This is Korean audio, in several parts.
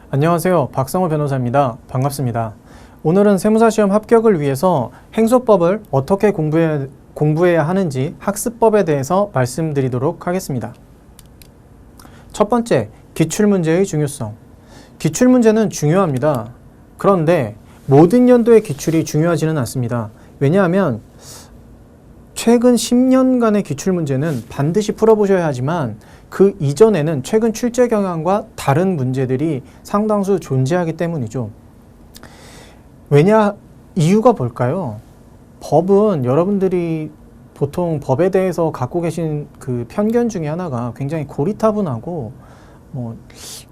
안녕하세요. 박성호 변호사입니다. 반갑습니다. 오늘은 세무사시험 합격을 위해서 행소법을 어떻게 공부해야 하는지 학습법에 대해서 말씀드리도록 하겠습니다. 첫 번째, 기출문제의 중요성. 기출문제는 중요합니다. 그런데 모든 연도의 기출이 중요하지는 않습니다. 왜냐하면 최근 10년간의 기출문제는 반드시 풀어보셔야 하지만 그 이전에는 최근 출제 경향과 다른 문제들이 상당수 존재하기 때문이죠. 이유가 뭘까요? 법은 여러분들이 보통 법에 대해서 갖고 계신 그 편견 중에 하나가 굉장히 고리타분하고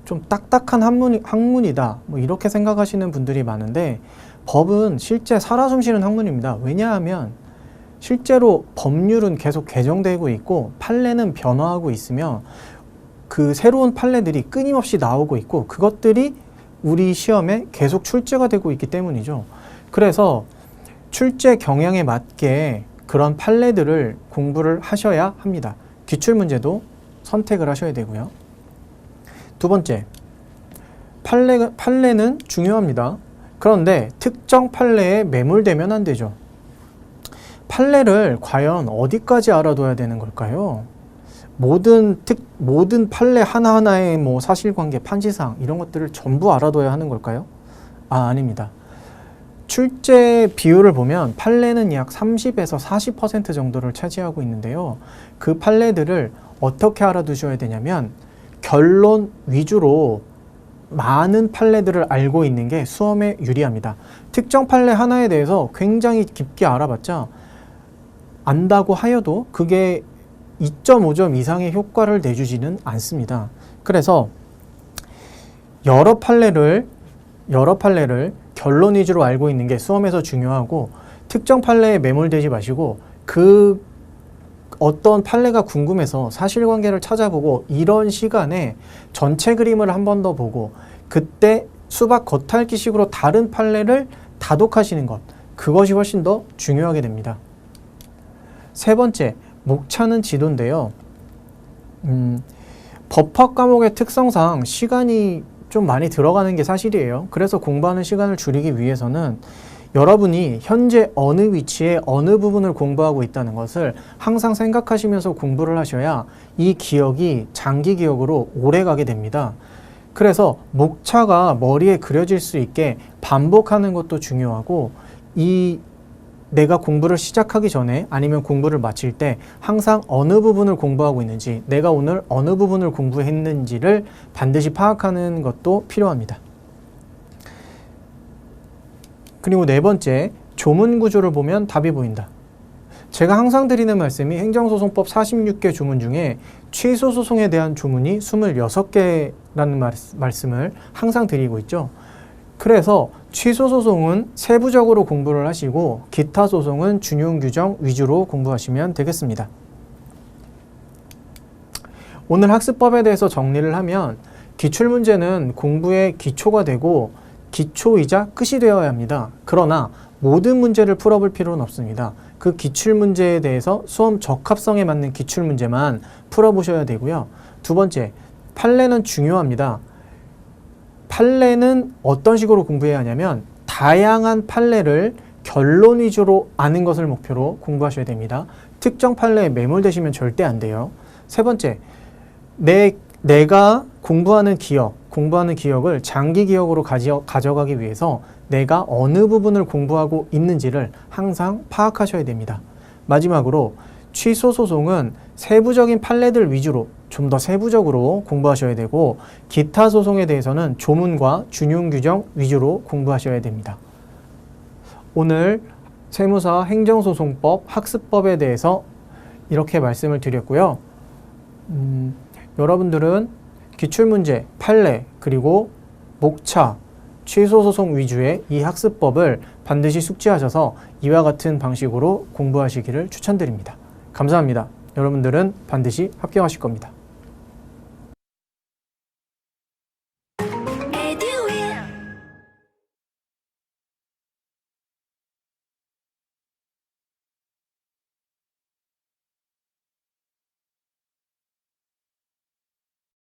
좀 딱딱한 학문이다 이렇게 생각하시는 분들이 많은데, 법은 실제 살아 숨쉬는 학문입니다. 왜냐하면 실제로 법률은 계속 개정되고 있고 판례는 변화하고 있으며 그 새로운 판례들이 끊임없이 나오고 있고 그것들이 우리 시험에 계속 출제가 되고 있기 때문이죠. 그래서 출제 경향에 맞게 그런 판례들을 공부를 하셔야 합니다. 기출문제도 선택을 하셔야 되고요. 두 번째, 판례는 중요합니다. 그런데 특정 판례에 매몰되면 안 되죠. 판례를 과연 어디까지 알아둬야 되는 걸까요? 모든 판례 하나하나의 사실관계, 판시사항 이런 것들을 전부 알아둬야 하는 걸까요? 아닙니다. 출제 비율을 보면 판례는 약 30에서 40% 정도를 차지하고 있는데요. 그 판례들을 어떻게 알아두셔야 되냐면 결론 위주로 많은 판례들을 알고 있는 게 수험에 유리합니다. 특정 판례 하나에 대해서 굉장히 깊게 알아봤자 안다고 하여도 그게 2.5점 이상의 효과를 내주지는 않습니다. 그래서 여러 판례를 결론 위주로 알고 있는 게 수험에서 중요하고, 특정 판례에 매몰되지 마시고 그 어떤 판례가 궁금해서 사실관계를 찾아보고 이런 시간에 전체 그림을 한 번 더 보고 그때 수박 겉핥기식으로 다른 판례를 다독하시는 것, 그것이 훨씬 더 중요하게 됩니다. 세 번째, 목차는 지도인데요. 법학 과목의 특성상 시간이 좀 많이 들어가는 게 사실이에요. 그래서 공부하는 시간을 줄이기 위해서는 여러분이 현재 어느 위치에 어느 부분을 공부하고 있다는 것을 항상 생각하시면서 공부를 하셔야 이 기억이 장기 기억으로 오래 가게 됩니다. 그래서 목차가 머리에 그려질 수 있게 반복하는 것도 중요하고, 내가 공부를 시작하기 전에 아니면 공부를 마칠 때 항상 어느 부분을 공부하고 있는지, 내가 오늘 어느 부분을 공부했는지를 반드시 파악하는 것도 필요합니다. 그리고 네 번째, 조문 구조를 보면 답이 보인다. 제가 항상 드리는 말씀이 행정소송법 46개 조문 중에 취소소송에 대한 조문이 26개라는 말씀을 항상 드리고 있죠. 그래서 취소소송은 세부적으로 공부를 하시고 기타 소송은 준용규정 위주로 공부하시면 되겠습니다. 오늘 학습법에 대해서 정리를 하면 기출문제는 공부의 기초가 되고 기초이자 끝이 되어야 합니다. 그러나 모든 문제를 풀어볼 필요는 없습니다. 그 기출문제에 대해서 수험 적합성에 맞는 기출문제만 풀어보셔야 되고요. 두 번째, 판례는 중요합니다. 판례는 어떤 식으로 공부해야 하냐면 다양한 판례를 결론 위주로 아는 것을 목표로 공부하셔야 됩니다. 특정 판례에 매몰되시면 절대 안 돼요. 세 번째, 내가 공부하는 기억을 장기 기억으로 가져가기 위해서 내가 어느 부분을 공부하고 있는지를 항상 파악하셔야 됩니다. 마지막으로 취소소송은 세부적인 판례들 위주로 좀 더 세부적으로 공부하셔야 되고, 기타 소송에 대해서는 조문과 준용규정 위주로 공부하셔야 됩니다. 오늘 세무사 행정소송법 학습법에 대해서 이렇게 말씀을 드렸고요. 여러분들은 기출문제, 판례, 그리고 목차, 취소소송 위주의 이 학습법을 반드시 숙지하셔서 이와 같은 방식으로 공부하시기를 추천드립니다. 감사합니다. 여러분들은 반드시 합격하실 겁니다.